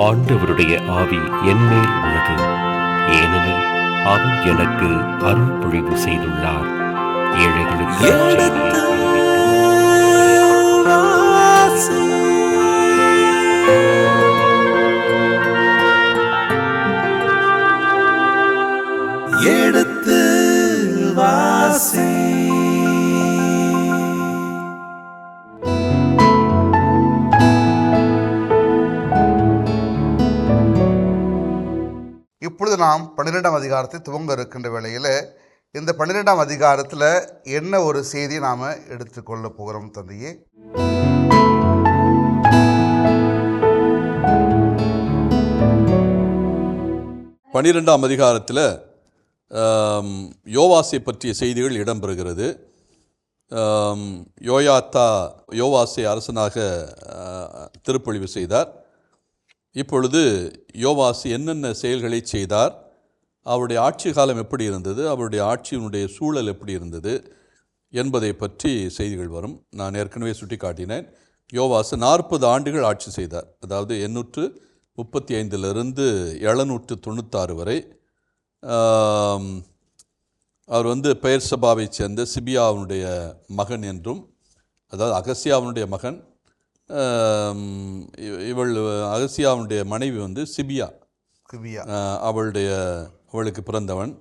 ஆண்டவருடைய ஆவி என்மேல் உள்ளது, ஏனெனில் அவர் எனக்கு அருள் பொழிவு செய்துள்ளார். ஏழைகளுக்கு எடுத்து வாசி. இப்பொழுது நாம் 12ஆம் அதிகாரத்தை துவங்க இருக்கின்ற வேளையில் இந்த 12ஆம் அதிகாரத்தில் என்ன ஒரு செய்தியை நாம் எடுத்துக்கொள்ள போகிறோம் தந்தையே? பன்னிரெண்டாம் அதிகாரத்தில் யோவாசை பற்றிய செய்திகள் இடம்பெறுகிறது. யோவாசை அரசனாக திருப்பொழிவு செய்தார். இப்பொழுது யோவாசு என்னென்ன செயல்களை செய்தார், அவருடைய ஆட்சி காலம் எப்படி இருந்தது, அவருடைய ஆட்சியினுடைய சூழல் எப்படி இருந்தது என்பதை பற்றி செய்திகள் வரும். நான் ஏற்கனவே சுட்டி காட்டினேன். யோவாசு 40 ஆண்டுகள் ஆட்சி செய்தார். அதாவது 835 796 வரை. அவர் பெயர் சபாவை சேர்ந்த சிபியாவுடைய மகன் என்றும், அதாவது அகசியாவுடைய மகன். அகசியாவுடைய மனைவி சிபியா, அவளுக்கு பிறந்தவன்.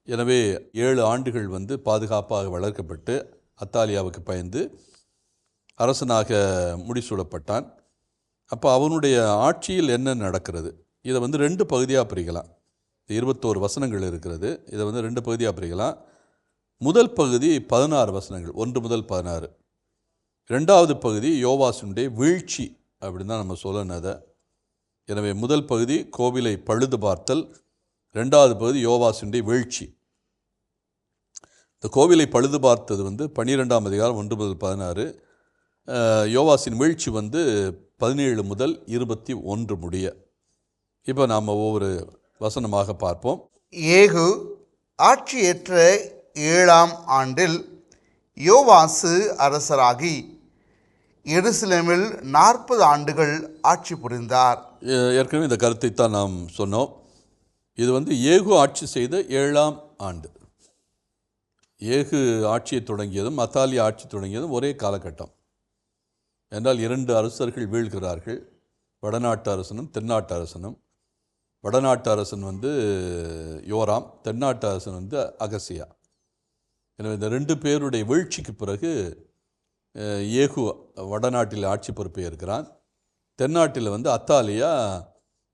எனவே 7 ஆண்டுகள் பாதுகாப்பாக வளர்க்கப்பட்டு அத்தாலியாவுக்கு பயந்து அரசனாக முடிசூடப்பட்டான். அப்போ அவனுடைய ஆட்சியில் என்ன நடக்கிறது, இதை 2 பகுதியாக பிரிக்கலாம். 21 வசனங்கள் இருக்கிறது. இதை 2 பகுதியாக பிரிக்கலாம். முதல் பகுதி 16 வசனங்கள், 1 முதல் 16. ரெண்டாவது பகுதி யோவாசுடைய வீழ்ச்சி அப்படின்னு தான் நம்ம சொல்லணும் அதை. எனவே முதல் பகுதி கோவிலை பழுது பார்த்தல், ரெண்டாவது பகுதி யோவாசுடைய வீழ்ச்சி. இந்த கோவிலை பழுது பார்த்தது 12ஆம் அதிகாரம் 1 முதல் 16. யோவாசின் வீழ்ச்சி 17 முதல் 21 முடிய. இப்போ நாம் ஒவ்வொரு வசனமாக பார்ப்போம். ஏகு ஆட்சியேற்ற 7ஆம் ஆண்டில் யோவாசு அரசராகி எருசலேமில் 40 ஆண்டுகள் ஆட்சி புரிந்தார். ஏற்கனவே இந்த கருத்தை தான் நாம் சொன்னோம். இது ஏகு ஆட்சி செய்த 7ஆம் ஆண்டு. ஏகு ஆட்சியை தொடங்கியதும் அத்தாலியா ஆட்சி தொடங்கியதும் ஒரே காலகட்டம். என்றால் 2 அரசர்கள் வீழ்கிறார்கள், வடநாட்டு அரசனும் தென்னாட்டு அரசனும். வடநாட்டு அரசன் யோராம், தென்னாட்டு அரசன் அகசியா. எனவே இந்த 2 பேருடைய வீழ்ச்சிக்கு பிறகு ஏகு வடநாட்டில் ஆட்சி பொறுப்பே இருக்கிறான். தென்னாட்டில் அத்தாலியா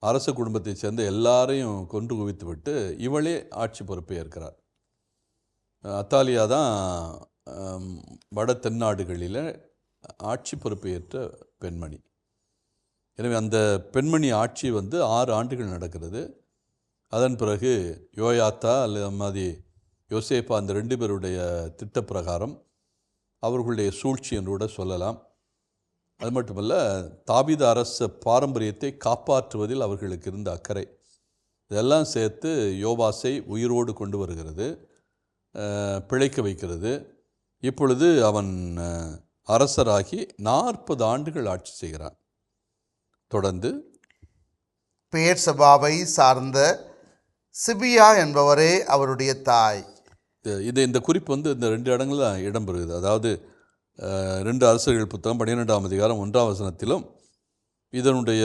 அரச குடும்பத்தை சேர்ந்த எல்லாரையும் கொன்று குவித்து விட்டு இவளே ஆட்சி பொறுப்பே இருக்கிறார். அத்தாலியா தான் வட தென்னாடுகளில் ஆட்சி பொறுப்பேற்ற பெண்மணி. எனவே அந்த பெண்மணி ஆட்சி 6 ஆண்டுகள் நடக்கிறது. அதன் பிறகு யோயாத்தா அல்லது மாதிரி யோசேப்பா, அந்த 2 பேருடைய திட்டப்பிரகாரம் அவர்களுடைய சூழ்ச்சி என்று கூட சொல்லலாம். அது மட்டுமல்ல, தாவீது அரச பாரம்பரியத்தை காப்பாற்றுவதில் அவர்களுக்கு இருந்த அக்கறை, இதெல்லாம் சேர்த்து யோவாசை உயிரோடு கொண்டு வருகிறது, பிழைக்க வைக்கிறது. இப்பொழுது அவன் அரசராகி 40 ஆண்டுகள் ஆட்சி செய்கிறான். தொடர்ந்து பெயர் சபாவை சார்ந்த சிபியா என்பவரே அவருடைய தாய். இந்த குறிப்பு இந்த 2 இடங்களில் தான் இடம்பெறுகிறது. அதாவது 2 அரசர்கள் புத்தகம் 12ஆம் அதிகாரம் 1ஆம் வசனத்திலும் இதனுடைய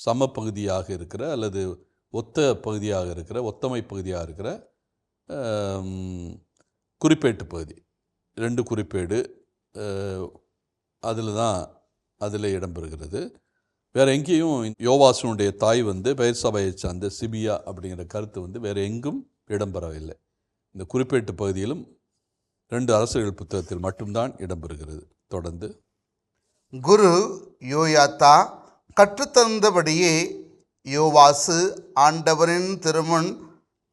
சமப்பகுதியாக இருக்கிற அல்லது ஒத்த பகுதியாக இருக்கிற, ஒத்தமை பகுதியாக இருக்கிற குறிப்பேட்டு பகுதி, 2 குறிப்பேடு அதில் இடம்பெறுகிறது. வேறு எங்கேயும் யோவாசனுடைய தாய் பெயர் சபையை சார்ந்த சிபியா அப்படிங்கிற கருத்து வேறு எங்கும் இடம்பெறவில்லை. இந்த குறிப்பேட்டு பகுதியிலும் 2 அரசர்கள் புத்தகத்தில் மட்டும்தான் இடம்பெறுகிறது. தொடர்ந்து குரு யோயாத்தா கற்றுத்தந்தபடியே யோவாசு ஆண்டவரின் திருமுன்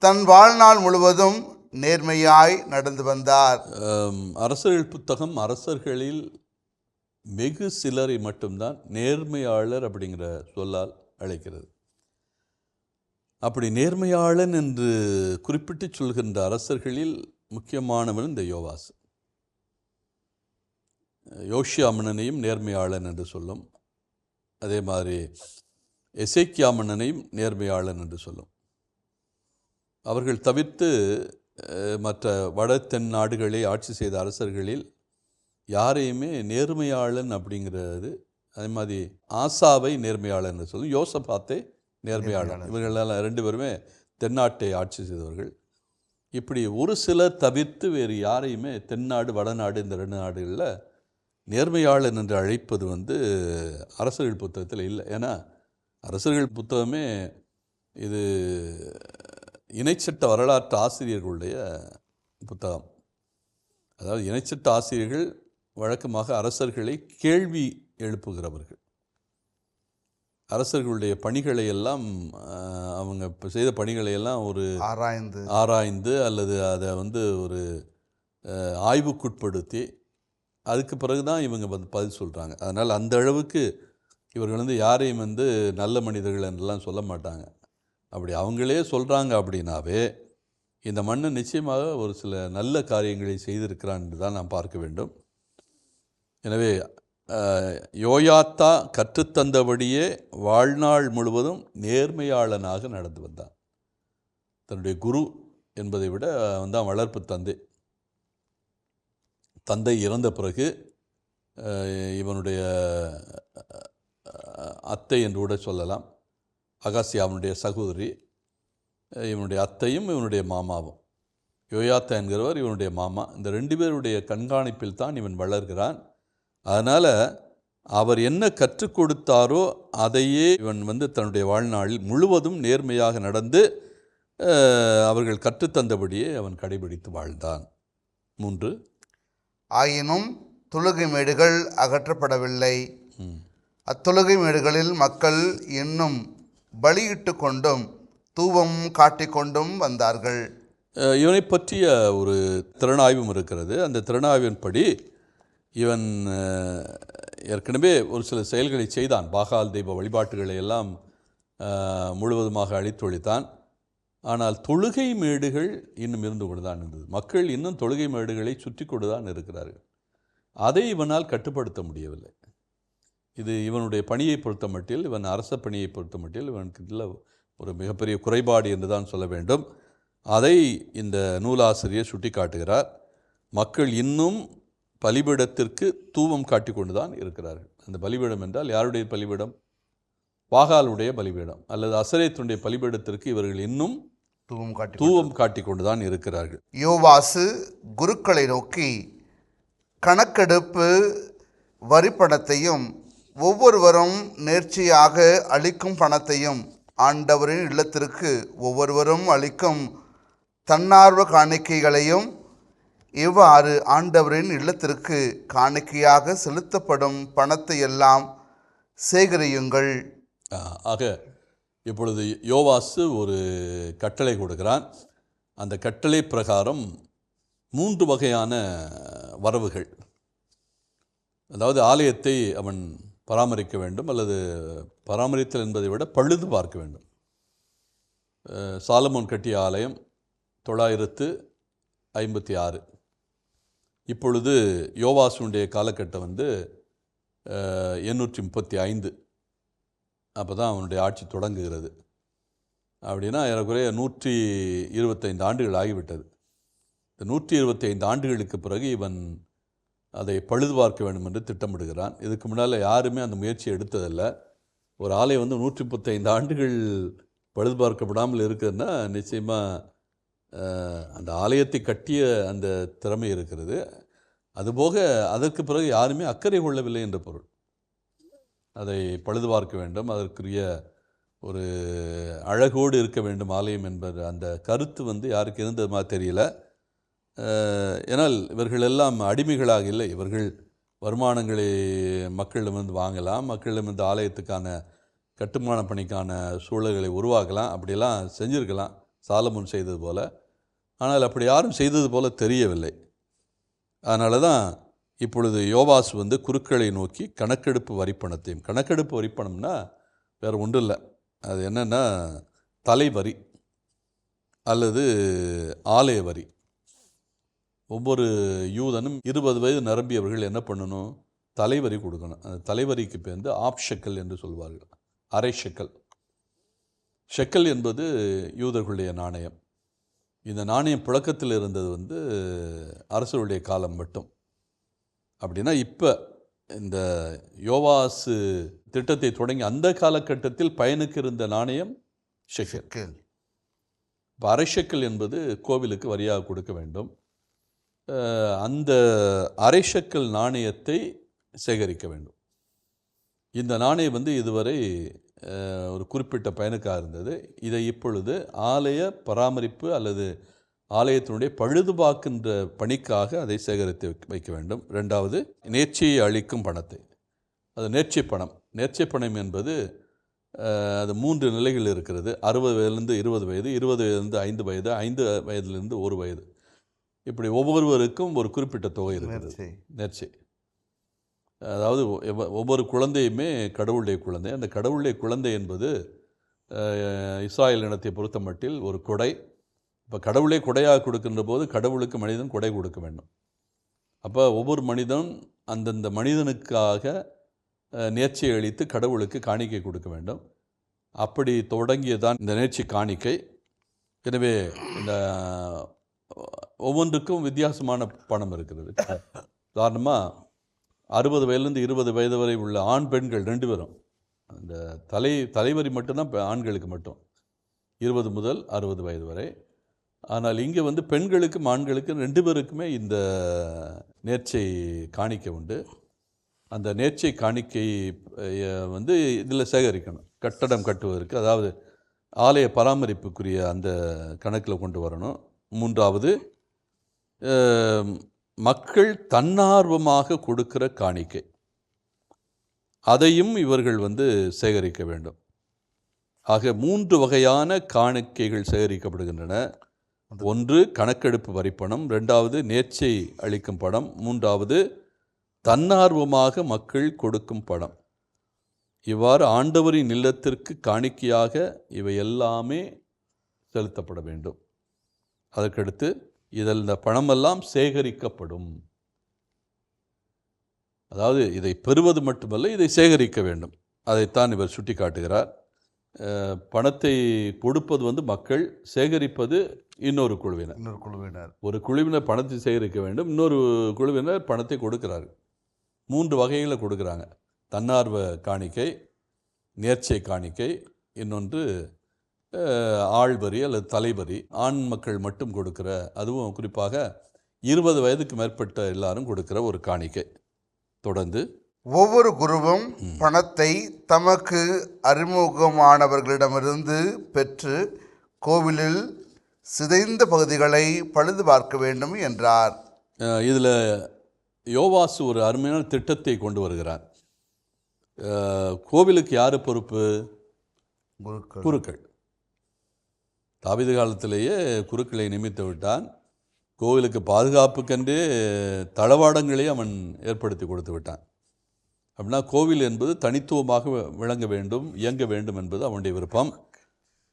தன் வாழ்நாள் முழுவதும் நேர்மையாய் நடந்து வந்தார். அரசர்கள் புத்தகம் அரசர்களில் வெகு சிலரை மட்டும்தான் நேர்மையாளர் அப்படிங்கிற சொல்லால் அழைக்கிறது. அப்படி நேர்மையாளன் என்று குறிப்பிட்டு சொல்கின்ற அரசர்களில் முக்கியமானவன் இந்த யோவாசு. யோசியா மன்னனையும் நேர்மையாளன் என்று சொல்லும். அதே மாதிரி எசேக்கியா மன்னனையும் நேர்மையாளன் என்று சொல்லும். அவர்கள் தவிர்த்து மற்ற வட தென் நாடுகளை ஆட்சி செய்த அரசர்களில் யாரையுமே நேர்மையாளன் அப்படிங்கிறது, அதே மாதிரி ஆசாவை நேர்மையாளன் என்று சொல்லும், யோசபாத்தை நேர்மையாளன். இவர்களெல்லாம் 2 பேருமே தென்னாட்டை ஆட்சி செய்தவர்கள். இப்படி ஒரு சிலர் தவிர்த்து வேறு யாரையுமே தென்னாடு வடநாடு இந்த 2 நாடுகளில் நேர்மையாளன் என்று அழைப்பது அரசர்கள் புத்தகத்தில் இல்லை. ஏன்னா அரசர்கள் புத்தகமே இது இணைச்சட்ட வரலாற்று ஆசிரியர்களுடைய புத்தகம். அதாவது இணைச்சட்ட ஆசிரியர்கள் வழக்கமாக அரசர்களை கேள்வி எழுப்புகிறவர்கள். அரசர்களுடைய பணிகளை எல்லாம் அவங்க செய்த பணிகளை எல்லாம் ஒரு ஆராய்ந்து அல்லது அதை ஒரு ஆய்வுக்குட்படுத்தி அதுக்கு பிறகு தான் இவங்க பதில் சொல்கிறாங்க. அதனால் அந்த அளவுக்கு இவர்கள் யாரையும் நல்ல மனிதர்கள் என்றெல்லாம் சொல்ல மாட்டாங்க. அப்படி அவங்களே சொல்கிறாங்க அப்படின்னாவே இந்த மன்னன் நிச்சயமாக ஒரு சில நல்ல காரியங்களை செய்திருக்கிறான் என்று தான் நாம் பார்க்க வேண்டும். எனவே யோயாத்தா கற்றுத்தந்தபடியே வாழ்நாள் முழுவதும் நேர்மையாளனாக நடந்து வந்தான். தன்னுடைய குரு என்பதை விட தான் வளர்ப்பு தந்தை இறந்த பிறகு இவனுடைய அத்தை என்று கூட சொல்லலாம், அகாசியாவினுடைய சகோதரி, இவனுடைய அத்தையும் இவனுடைய மாமாவும். யோயாத்தா என்கிறவர் இவனுடைய மாமா. இந்த 2 பேருடைய கண்காணிப்பில் தான் இவன் வளர்கிறான். அதனால் அவர் என்ன கற்றுக் கொடுத்தாரோ அதையே இவன் தன்னுடைய வாழ்நாளில் முழுவதும் நேர்மையாக நடந்து அவர்கள் கற்றுத்தந்தபடியே அவன் கடைபிடித்து வாழ்ந்தான். 3 ஆயினும் தொழுகை மேடுகள் அகற்றப்படவில்லை. அத்தொழுகை மேடுகளில் மக்கள் இன்னும் பலியிட்டு கொண்டும் தூபம் காட்டிக்கொண்டும் வந்தார்கள். இவனை பற்றிய ஒரு திறனாய்வும் இருக்கிறது. அந்த திறனாய்வின்படி இவன் ஏற்கனவே ஒரு சில செயல்களை செய்தான். பாகால் தெய்வ வழிபாட்டுகளை எல்லாம் முழுவதுமாக அழித்தொழித்தான். ஆனால் தொழுகை மேடுகள் இன்னும் இருந்து கொண்டு தான் இருந்தது. மக்கள் இன்னும் தொழுகை மேடுகளை சுற்றி கொண்டு தான் இருக்கிறார்கள். அதை இவனால் கட்டுப்படுத்த முடியவில்லை. இது இவனுடைய பணியை பொறுத்த மட்டில், இவன் அரச பணியை பொறுத்த மட்டில் இவனுக்கு இல்லை ஒரு மிகப்பெரிய குறைபாடு என்று தான் சொல்ல வேண்டும். அதை இந்த நூலாசிரியர் சுட்டி காட்டுகிறார். மக்கள் இன்னும் பலிபீடத்திற்கு தூபம் காட்டி கொண்டு தான் இருக்கிறார்கள். அந்த பலிபீடம் என்றால் யாருடைய பலிபீடம்? பாகாலுடைய பலிபீடம் அல்லது அசரேத்துடைய பலிபீடத்திற்கு இவர்கள் இன்னும் தூபம் காட்டி கொண்டு தான் இருக்கிறார்கள். யோவாசு குருக்களை நோக்கி கணக்கெடுப்பு வரிப்பணத்தையும் ஒவ்வொருவரும் நேர்ச்சியாக அளிக்கும் பணத்தையும் ஆண்டவரின் இல்லத்திற்கு ஒவ்வொருவரும் அளிக்கும் தன்னார்வ காணிக்கைகளையும் இவ்வாறு ஆண்டவரின் இல்லத்திற்கு காணிக்கையாக செலுத்தப்படும் பணத்தை எல்லாம் சேகரியுங்கள். ஆக இப்பொழுது யோவாசு ஒரு கட்டளை கொடுக்கிறான். அந்த கட்டளை பிரகாரம் 3 வகையான வரவுகள், அதாவது ஆலயத்தை அவன் பராமரிக்க வேண்டும் அல்லது பராமரித்தல் என்பதை விட பழுது பார்க்க வேண்டும். சாலமோன் கட்டிய ஆலயம் 956. இப்பொழுது யோவாசுடைய காலகட்டம் 835. அப்போ தான் அவனுடைய ஆட்சி தொடங்குகிறது. அப்படின்னா ஏறக்குறைய 125 ஆண்டுகள் ஆகிவிட்டது. இந்த 125 ஆண்டுகளுக்கு பிறகு இவன் அதை பழுது பார்க்க வேண்டும் என்று திட்டமிடுகிறான். இதுக்கு முன்னால் யாருமே அந்த முயற்சியை எடுத்ததில்லை. ஒரு ஆலயம் 135 ஆண்டுகள் பழுது பார்க்கப்படாமல் இருக்குதுன்னா நிச்சயமாக அந்த ஆலயத்தை கட்டிய அந்த திறமை இருக்கிறது. அதுபோக அதற்கு பிறகு யாருமே அக்கறை கொள்ளவில்லை என்ற பொருள். அதை பழுது பார்க்க வேண்டும், அதற்குரிய ஒரு அழகோடு இருக்க வேண்டும் ஆலயம் என்பது அந்த கருத்து யாருக்கு இருந்தது மாதிரி தெரியல. ஏனால் இவர்கள் எல்லாம் அடிமைகளாக இல்லை. இவர்கள் வருமானங்களை மக்களிடமிருந்து வாங்கலாம், மக்களிடமிருந்து ஆலயத்துக்கான கட்டுமான பணிக்கான சூழல்களை உருவாக்கலாம், அப்படியெல்லாம் செஞ்சுருக்கலாம் சாலமோன் செய்தது போல். ஆனால் அப்படி யாரும் செய்தது போல் தெரியவில்லை. அதனால தான் இப்பொழுது யோவாசு குருக்களை நோக்கி கணக்கெடுப்பு வரிப்பணத்தையும், கணக்கெடுப்பு வரிப்பணம்னா வேறு ஒன்றும் இல்லை, அது என்னென்னா தலைவரி அல்லது ஆலய வரி. ஒவ்வொரு யூதனும் 20 வயது நிரம்பியவர்கள் என்ன பண்ணணும்? தலைவரி கொடுக்கணும். அந்த தலைவரிக்கு பேர் வந்து ஆப் ஷெக்கல் என்று சொல்வார்கள், அரை ஷெக்கல். ஷெக்கல் என்பது யூதர்களுடைய நாணயம். இந்த நாணயம் புழக்கத்தில் இருந்தது வந்து அரசருடைய காலம் மட்டும். அப்படின்னா இப்போ இந்த யோவாசு திட்டத்தை தொடங்கி அந்த காலகட்டத்தில் பயனுக்கு இருந்த நாணயம் ஷெக்கல். இப்போ அரை ஷெக்கல் என்பது கோவிலுக்கு வரியாக கொடுக்க வேண்டும். அந்த அரை ஷெக்கல் நாணயத்தை சேகரிக்க வேண்டும். இந்த நாணயம் வந்து இதுவரை ஒரு குறிப்பிட்ட பயனுக்காக இருந்தது. இதை இப்பொழுது ஆலய பராமரிப்பு அல்லது ஆலயத்தினுடைய பழுதுபார்க்கின்ற பணிக்காக அதை சேகரித்து வைக்க வேண்டும். ரெண்டாவது, நேர்ச்சியை அளிக்கும் பணத்தை, அது நேர்ச்சி பணம். நேர்ச்சி பணம் என்பது அது 3 நிலைகள் இருக்கிறது. 60 வயதிலிருந்து 20 வயது, 20 வயதிலிருந்து 5 வயது, 5 வயதிலிருந்து 1 வயது. இப்படி ஒவ்வொருவருக்கும் ஒரு குறிப்பிட்ட தொகை இருக்கிறது, நேர்ச்சி. அதாவது ஒவ்வொரு குழந்தையுமே கடவுளுடைய குழந்தை. அந்த கடவுளுடைய குழந்தை என்பது இஸ்ராயல் இனத்தை பொறுத்த மட்டில் ஒரு கொடை. இப்போ கடவுளே கொடையாக கொடுக்கின்ற போது கடவுளுக்கு மனிதன் கொடை கொடுக்க வேண்டும். அப்போ ஒவ்வொரு மனிதன் அந்தந்த மனிதனுக்காக நேர்ச்சியை அளித்து கடவுளுக்கு காணிக்கை கொடுக்க வேண்டும். அப்படி தொடங்கியதான் இந்த நேர்ச்சி காணிக்கை. எனவே இந்த ஒவ்வொன்றுக்கும் வித்தியாசமான பணம் இருக்கிறது. உதாரணமாக 60 வயதுலேருந்து 20 வயது வரை உள்ள ஆண் பெண்கள் 2 பேரும், அந்த தலைவரி மட்டும்தான் ஆண்களுக்கு மட்டும் 20 முதல் 60 வயது வரை. ஆனால் இங்கே வந்து பெண்களுக்கும் ஆண்களுக்கும் 2 பேருக்குமே இந்த நேர்ச்சை காணிக்கை உண்டு. அந்த நேர்ச்சை காணிக்கை வந்து இதில் சேகரிக்கணும். கட்டடம் கட்டுவதற்கு, அதாவது ஆலய பராமரிப்புக்குரிய அந்த கணக்கில் கொண்டு வரணும். மூன்றாவது, மக்கள் தன்னார்வமாக கொடுக்கிற காணிக்கை, அதையும் இவர்கள் வந்து சேகரிக்க வேண்டும். ஆக 3 வகையான காணிக்கைகள் சேகரிக்கப்படுகின்றன. ஒன்று கணக்கெடுப்பு வரிப்பணம், 2வது நேர்ச்சை அளிக்கும் பணம், 3வது தன்னார்வமாக மக்கள் கொடுக்கும் பணம். இவ்வாறு ஆண்டவரின் இல்லத்திற்கு காணிக்கையாக இவை எல்லாமே செலுத்தப்பட வேண்டும். அதற்கடுத்து இதில் இந்த பணமெல்லாம் சேகரிக்கப்படும். அதாவது இதை பெறுவது மட்டுமல்ல, இதை சேகரிக்க வேண்டும். அதைத்தான் இவர் சுட்டி காட்டுகிறார். பணத்தை கொடுப்பது வந்து மக்கள், சேகரிப்பது இன்னொரு குழுவினர். ஒரு குழுவினர் பணத்தை சேகரிக்க வேண்டும், இன்னொரு குழுவினர் பணத்தை கொடுக்கிறார்கள். 3 வகைகளை கொடுக்குறாங்க. தன்னார்வ காணிக்கை, நேர்ச்சை காணிக்கை, இன்னொன்று ஆள்வரி அல்லது தலைவரி, ஆண் மக்கள் மட்டும் கொடுக்கிற, அதுவும் குறிப்பாக 20 வயதுக்கு மேற்பட்ட எல்லாரும் கொடுக்கிற ஒரு காணிக்கை. தொடர்ந்து ஒவ்வொரு குருவும் பணத்தை தமக்கு அறிமுகமானவர்களிடமிருந்து பெற்று கோவிலில் சிதைந்த பகுதிகளை பழுது பார்க்க வேண்டும் என்றார். இதில் யோவாசு ஒரு அருமையான திட்டத்தை கொண்டு வருகிறார். கோவிலுக்கு யார் பொறுப்பு? குருக்கள். தாவீது காலத்திலேயே குருக்களை நியமித்து விட்டான். கோவிலுக்கு பாதுகாப்புக்கென்றே தளவாடங்களே அவன் ஏற்படுத்தி கொடுத்து விட்டான். அப்படின்னா கோவில் என்பது தனித்துவமாக விளங்க வேண்டும், இயங்க வேண்டும் என்பது அவனுடைய விருப்பம்.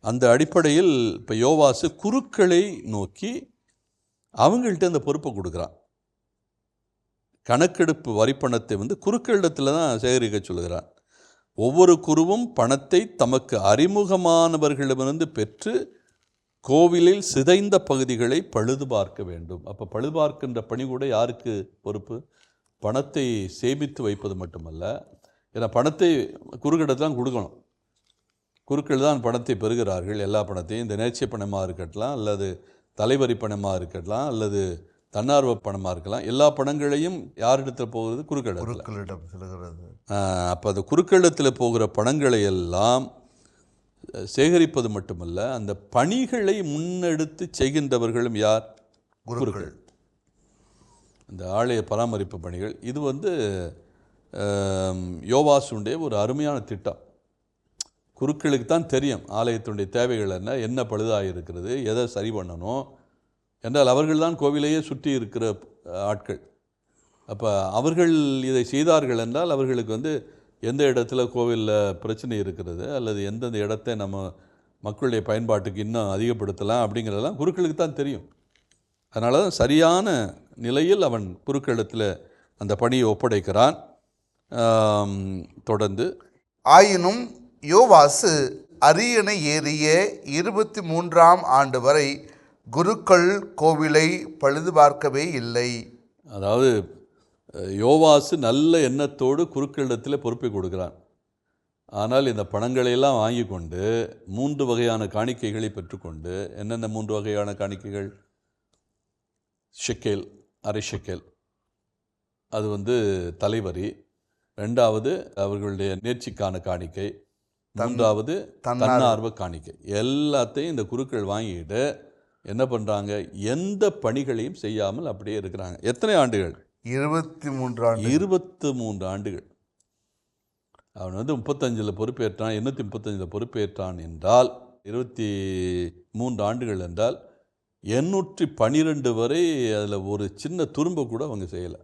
அந்த அடிப்படையில் இப்போ யோவாசு குருக்களை நோக்கி அவங்கள்ட்ட அந்த பொறுப்பை கொடுக்குறான். கணக்கெடுப்பு வரிப்பணத்தை வந்து குருக்களிடத்தில் தான் சேகரிக்க சொல்கிறான். ஒவ்வொரு குருவும் பணத்தை தமக்கு அறிமுகமானவர்களிடமிருந்து பெற்று கோவிலில் சிதைந்த பகுதிகளை பழுது பார்க்க வேண்டும். அப்போ பழுது பார்க்கின்ற பணி கூட யாருக்கு பொறுப்பு? பணத்தை சேமித்து வைப்பது மட்டுமல்ல, ஏன்னா பணத்தை குறுக்கிடத்தில் தான் கொடுக்கணும். குருக்கள் தான் பணத்தை பெறுகிறார்கள். எல்லா பணத்தையும், இந்த நேர்ச்சி பணமாக இருக்கட்டும், அல்லது தலைவரி பணமாக இருக்கட்டும், அல்லது தன்னார்வ பணமாக இருக்கலாம், எல்லா பணங்களையும் யாரிடத்தில் போகிறது? குருக்களிடம் செல்கிறது. அப்போ அந்த குருக்களிடத்தில் போகிற பணங்களை எல்லாம் சேகரிப்பது மட்டுமல்ல, அந்த பணிகளை முன்னெடுத்து செய்கின்றவர்களும் யார்? குருக்கள். இந்த ஆலய பராமரிப்பு பணிகள், இது வந்து யோவாசுடைய ஒரு அருமையான திட்டம். குருக்களுக்கு தான் தெரியும் ஆலயத்தினுடைய தேவைகள் என்ன பழுதாக இருக்கிறது, எதை சரி பண்ணணும் என்றால் அவர்கள்தான் கோவிலையே சுற்றி இருக்கிற ஆட்கள். அப்போ அவர்கள் இதை செய்தார்கள் என்றால் அவர்களுக்கு வந்து எந்த இடத்துல கோவிலில் பிரச்சனை இருக்கிறது, அல்லது எந்தெந்த இடத்தை நம்ம மக்களுடைய பயன்பாட்டுக்கு இன்னும் அதிகப்படுத்தலாம் அப்படிங்கிறதெல்லாம் குருக்களுக்கு தான் தெரியும். அதனால தான் சரியான நிலையில் அவன் குருக்களிடத்தில் அந்த பணியை ஒப்படைக்கிறான். தொடர்ந்து ஆயினும் யோவாசு அரியணை ஏறிய 23ஆம் ஆண்டு வரை குருக்கள் கோவிலை பழுது பார்க்கவே இல்லை. அதாவது யோவாசு நல்ல எண்ணத்தோடு குருக்களிடத்தில் பொறுப்பை கொடுக்கிறான். ஆனால் இந்த பணங்களையெல்லாம் வாங்கி கொண்டு 3 வகையான காணிக்கைகளை பெற்றுக்கொண்டு, என்னென்ன 3 வகையான காணிக்கைகள்? ஷெக்கேல், அரை ஷெக்கேல், அது தலைவரி. 2வது அவர்களுடைய நேர்ச்சிக்கான காணிக்கை. 3வது தன்னார்வ காணிக்கை. எல்லாத்தையும் இந்த குருக்கள் வாங்கிட்டு என்ன பண்ணுறாங்க? எந்த பணிகளையும் செய்யாமல் அப்படியே இருக்கிறாங்க. எத்தனை ஆண்டுகள்? 23 ஆண்டுகள். அவன் 35 பொறுப்பேற்றான், 835 பொறுப்பேற்றான் என்றால் 23 ஆண்டுகள் என்றால் 812 வரை அதில் ஒரு சின்ன துரும்ப கூட அவங்க செய்யலை.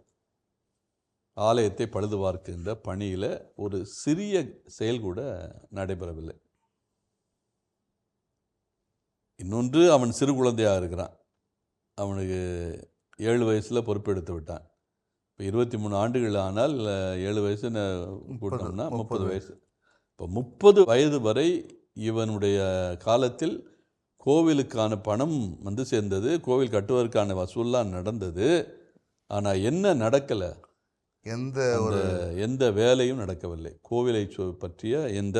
ஆலயத்தை பழுது பார்க்கின்ற பணியில் ஒரு சிறிய செயல் கூட நடைபெறவில்லை. இன்னொன்று, அவன் சிறு குழந்தையாக இருக்கிறான். அவனுக்கு 7 வயசில் பொறுப்பெடுத்து விட்டான். இப்போ 23 ஆண்டுகள் ஆனால் 7 வயசுன்னு கூட்டம்னா 30 வயசு. இப்போ 30 வயது வரை இவனுடைய காலத்தில் கோவிலுக்கான பணம் சேர்ந்தது, கோவில் கட்டுவதற்கான வசூல்லாம் நடந்தது. ஆனால் என்ன நடக்கலை? எந்த வேலையும் நடக்கவில்லை. கோவிலை பற்றிய எந்த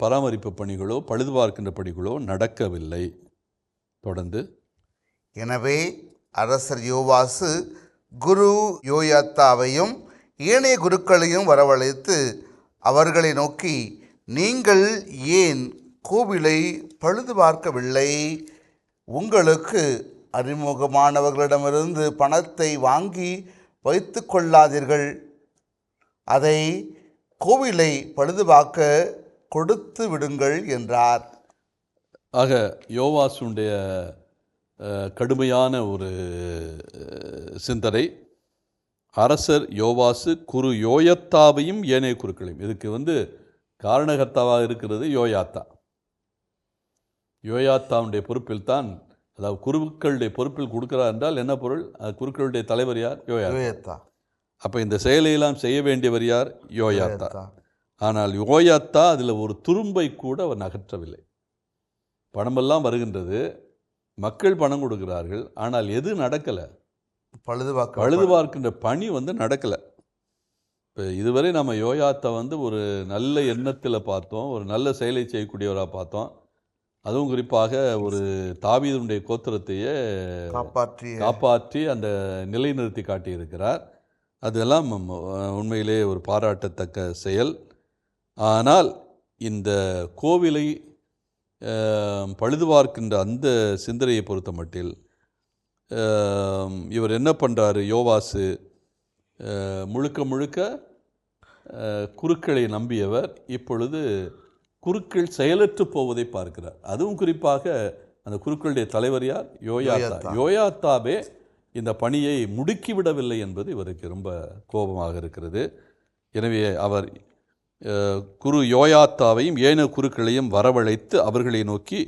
பராமரிப்பு பணிகளோ பழுது பார்க்கின்ற பணிகளோ நடக்கவில்லை. தொடர்ந்து, எனவே அரசர் யோவாசு குரு யோயாத்தாவையும் ஏனைய குருக்களையும் வரவழைத்து அவர்களை நோக்கி, நீங்கள் ஏன் கோவிலை பழுது பார்க்கவில்லை? உங்களுக்கு அறிமுகமானவர்களிடமிருந்து பணத்தை வாங்கி வைத்து கொள்ளாதீர்கள், அதை கோவிலை பழுதுபார்க்க கொடுத்து விடுங்கள் என்றார். ஆக யோவாசுடைய கடுமையான ஒரு சிந்தனை. அரசர் யோவாசு குரு யோயத்தாவையும் ஏனைய குருக்களையும், இதுக்கு காரணகர்த்தாவாக இருக்கிறது யோயாத்தா. யோயாத்தாவுடைய பொறுப்பில் தான், அதாவது குருக்களுடைய பொறுப்பில் கொடுக்கிறார் என்றால் என்ன பொருள்? குருக்களுடைய தலைவர் யார்? யோயாத்தா. அப்போ இந்த செயலையெல்லாம் செய்ய வேண்டியவர் யார்? யோயாத்தா. ஆனால் யோயாத்தா அதில் ஒரு துரும்பை கூட அவர் நகற்றவில்லை. பணமெல்லாம் வருகின்றது, மக்கள் பணம் கொடுக்கிறார்கள், ஆனால் எது நடக்கலை? பழுது பார்க்கின்ற பணி நடக்கலை. இப்போ இதுவரை நம்ம யோயாத்தா ஒரு நல்ல எண்ணத்தில் பார்த்தோம், ஒரு நல்ல செயலை செய்யக்கூடியவராக பார்த்தோம். அதுவும் குறிப்பாக ஒரு தாவீதுடைய கோத்திரத்தையே காப்பாற்றி அந்த நிலைநிறுத்தி காட்டியிருக்கிறார். அதெல்லாம் உண்மையிலே ஒரு பாராட்டத்தக்க செயல். ஆனால் இந்த கோவிலை பழுது பார்க்கின்ற அந்த சிந்தனையை பொறுத்த மட்டில் இவர் என்ன பண்ணுறாரு? யோவாசு முழுக்க குருக்களை நம்பியவர். இப்பொழுது குருக்கள் செயலற்று போவதை பார்க்கிறார். அதுவும் குறிப்பாக அந்த குருக்களுடைய தலைவர் யார்? யோயாத்தா. யோயாத்தாவே இந்த பணியை முடுக்கிவிடவில்லை என்பது இவருக்கு ரொம்ப கோபமாக இருக்கிறது. எனவே அவர் குரு யோயாத்தாவையும் ஏனைய குருக்களையும் வரவழைத்து அவர்களை நோக்கி,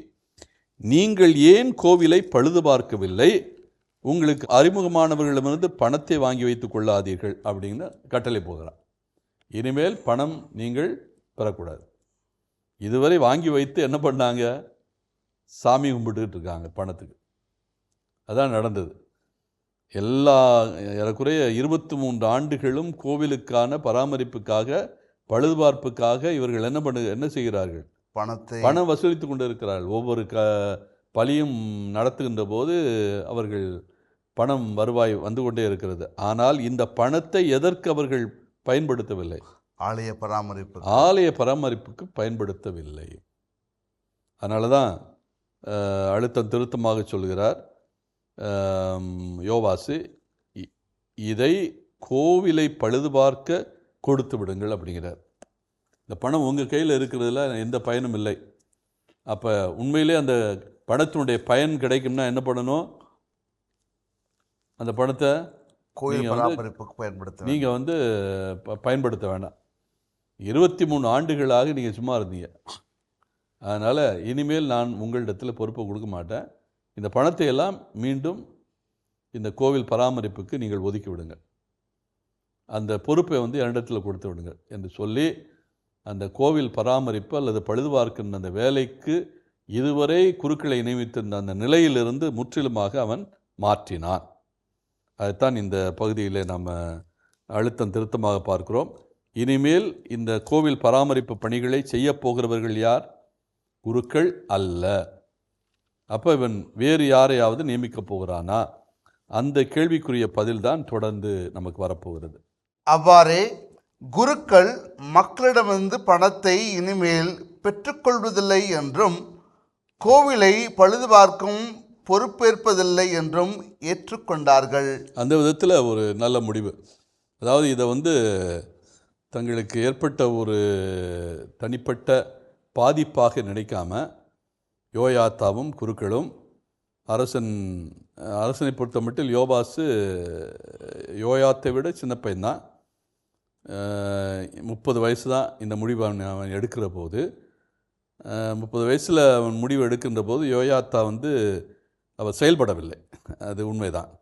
நீங்கள் ஏன் கோவிலை பழுது பார்க்கவில்லை? உங்களுக்கு அறிமுகமானவர்களிடமிருந்து பணத்தை வாங்கி வைத்து கொள்ளாதீர்கள் அப்படின்னு கட்டளை போகிறார். இனிமேல் பணம் நீங்கள் பெறக்கூடாது. இதுவரை வாங்கி வைத்து என்ன பண்ணாங்க? சாமி கும்பிட்டுக்கிட்டு இருக்காங்க பணத்துக்கு. அதான் நடந்தது. ஏறக்குறைய 23 ஆண்டுகளும் கோவிலுக்கான பராமரிப்புக்காக பழுதுபார்ப்புக்காக இவர்கள் என்ன செய்கிறார்கள்? பணம் வசூலித்து கொண்டு இருக்கிறார்கள். ஒவ்வொரு பலியும் நடத்துகின்ற போது அவர்கள் பணம் வருவாய் வந்து கொண்டே இருக்கிறது. ஆனால் இந்த பணத்தை எதற்கு அவர்கள் பயன்படுத்தவில்லை? ஆலய பராமரிப்புக்கு பயன்படுத்தவில்லை. அதனால தான் அழுத்தம் திருத்தமாக சொல்கிறார் யோவாசு, இதை கோவிலை பழுது பார்க்க கொடுத்து விடுங்கள் அப்படிங்கிறார். இந்த பணம் உங்கள் கையில் இருக்கிறதுல எந்த பயனும் இல்லை. அப்போ உண்மையிலே அந்த பணத்தினுடைய பயன் கிடைக்கும்னா என்ன பண்ணணும்? அந்த பணத்தை நீங்கள் பயன்படுத்த வேண்டாம். 23 ஆண்டுகளாக நீங்கள் சும்மா இருந்தீங்க. அதனால் இனிமேல் நான் உங்களிடத்தில் பொறுப்பை கொடுக்க மாட்டேன். இந்த பணத்தை எல்லாம் மீண்டும் இந்த கோவில் பராமரிப்புக்கு நீங்கள் ஒதுக்கி விடுங்க அந்த பொறுப்பை வந்து என்னிடத்தில் கொடுத்து விடுங்கள் என்று சொல்லி அந்த கோவில் பராமரிப்பு அல்லது பழுதுபார்க்கின்ற அந்த வேலைக்கு இதுவரை குருக்களை நியமித்திருந்த அந்த நிலையிலிருந்து முற்றிலுமாக அவன் மாற்றினான். அதுதான் இந்த பகுதியில் நாம் அழுத்தம் திருத்தமாக பார்க்கிறோம். இனிமேல் இந்த கோவில் பராமரிப்பு பணிகளை செய்ய போகிறவர்கள் யார்? குருக்கள் அல்ல. அப்போ இவன் வேறு யாரையாவது நியமிக்கப் போகிறானா? அந்த கேள்விக்குரிய பதில்தான் தொடர்ந்து நமக்கு வரப்போகிறது. அவ்வாறே குருக்கள் மக்களிடமிருந்து பணத்தை இனிமேல் பெற்றுக்கொள்வதில்லை என்றும் கோவிலை பழுதுபார்க்கும் பொறுப்பேற்பதில்லை என்றும் ஏற்றுக்கொண்டார்கள். அந்த விதத்தில் ஒரு நல்ல முடிவு. அதாவது இதை வந்து தங்களுக்கு ஏற்பட்ட ஒரு தனிப்பட்ட பாதிப்பாக நினைக்காம யோயாத்தாவும் குருக்களும் அரசனை பொறுத்த மட்டில் யோபாசு யோயாத்தை விட சின்ன பையன்தான். 30 வயசு தான் இந்த முடிவு அவன் எடுக்கிற போது. 30 வயசில் அவன் முடிவு எடுக்கின்ற போது யோயாத்தா வந்து அவர் செயல்படவில்லை. அது உண்மைதான்.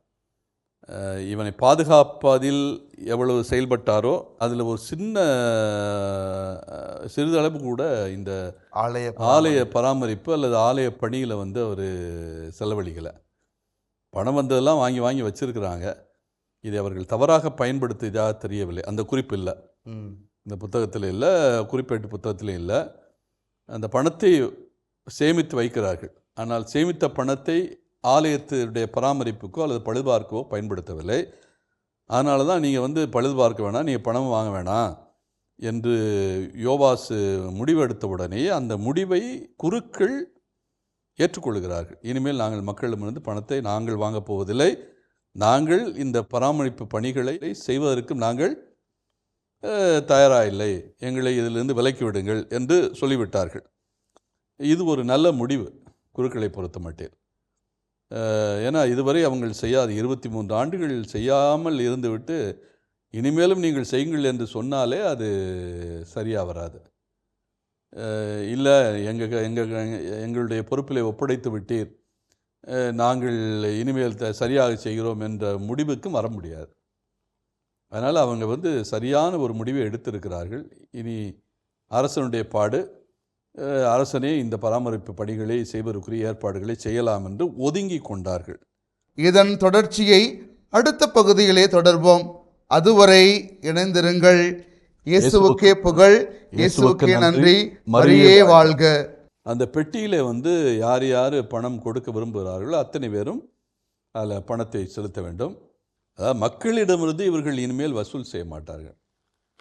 இவனை பாதுகாப்பதில் எவ்வளவு செயல்பட்டாரோ அதில் ஒரு சிறிதளவு கூட இந்த ஆலய பராமரிப்பு அல்லது ஆலய பணியில் வந்து அவர் செலவழிக்கலை. பணம் வந்ததெல்லாம் வாங்கி வாங்கி வச்சிருக்கிறாங்க. இதை அவர்கள் தவறாக பயன்படுத்தியதாக தெரியவில்லை. அந்த குறிப்பு இல்லை, இந்த புத்தகத்தில் இல்லை, குறிப்பேட்டு புத்தகத்திலும் இல்லை. அந்த பணத்தை சேமித்து வைக்கிறார்கள். ஆனால் சேமித்த பணத்தை ஆலயத்தினுடைய பராமரிப்புக்கோ அல்லது பழுதுபார்க்கவோ பயன்படுத்தவில்லை. அதனால தான் நீங்கள் வந்து பழுதுபார்க்க வேணாம், நீங்கள் பணம் வாங்க வேணாம் என்று யோவாசு முடிவெடுத்த உடனே அந்த முடிவை குருக்கள் ஏற்றுக்கொள்கிறார்கள். இனிமேல் நாங்கள் மக்களிடமிருந்து பணத்தை நாங்கள் வாங்கப் போவதில்லை, நாங்கள் இந்த பராமரிப்பு பணிகளை செய்வதற்கு நாங்கள் தயாராக இல்லை, எங்களை இதிலிருந்து விலக்கி விடுங்கள் என்று சொல்லிவிட்டார்கள். இது ஒரு நல்ல முடிவு குருக்களை பொறுத்த மட்டில். ஏன்னா இதுவரை அவங்க செய்யாது 23 ஆண்டுகள் செய்யாமல் இருந்துவிட்டு இனிமேலும் நீங்கள் செய்யுங்கள் என்று சொன்னாலே அது சரியாக வராது. இல்லை எங்களுடைய பொறுப்பிலே ஒப்படைத்து விட்டீர், நாங்கள் இனிமேல் சரியாக செய்கிறோம் என்ற முடிவுக்கும் வர முடியாது. அதனால் அவங்க வந்து சரியான ஒரு முடிவை எடுத்திருக்கிறார்கள். இனி அரசனுடைய பாடு, அரசனே இந்த பராமரிப்பு பணிகளை செய்வதற்குரிய ஏற்பாடுகளை செய்யலாம் என்று ஒதுங்கி கொண்டார்கள். இதன் தொடர்ச்சியை அடுத்த பகுதியிலே தொடர்வோம். அதுவரை இணைந்திருங்கள். இயேசுவுக்கே புகழ், இயேசுவுக்கே நன்றி, மரியே வாழ்க. அந்த பெட்டியில் வந்து யார் யார் பணம் கொடுக்க விரும்புகிறார்களோ அத்தனை பேரும் அதில் பணத்தை செலுத்த வேண்டும். அதாவது மக்களிடமிருந்து இவர்கள் இனிமேல் வசூல் செய்ய மாட்டார்கள்,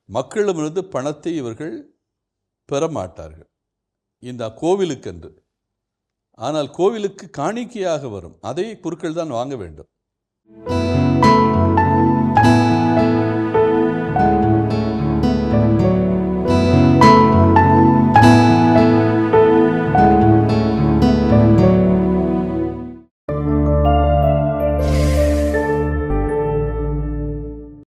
மக்களிடமிருந்து பணத்தை இவர்கள் பெற மாட்டார்கள் இந்த கோவிலுக்கென்று. ஆனால் கோவிலுக்கு காணிக்கையாக வரும், அதை குருக்கள் தான் வாங்க வேண்டும்.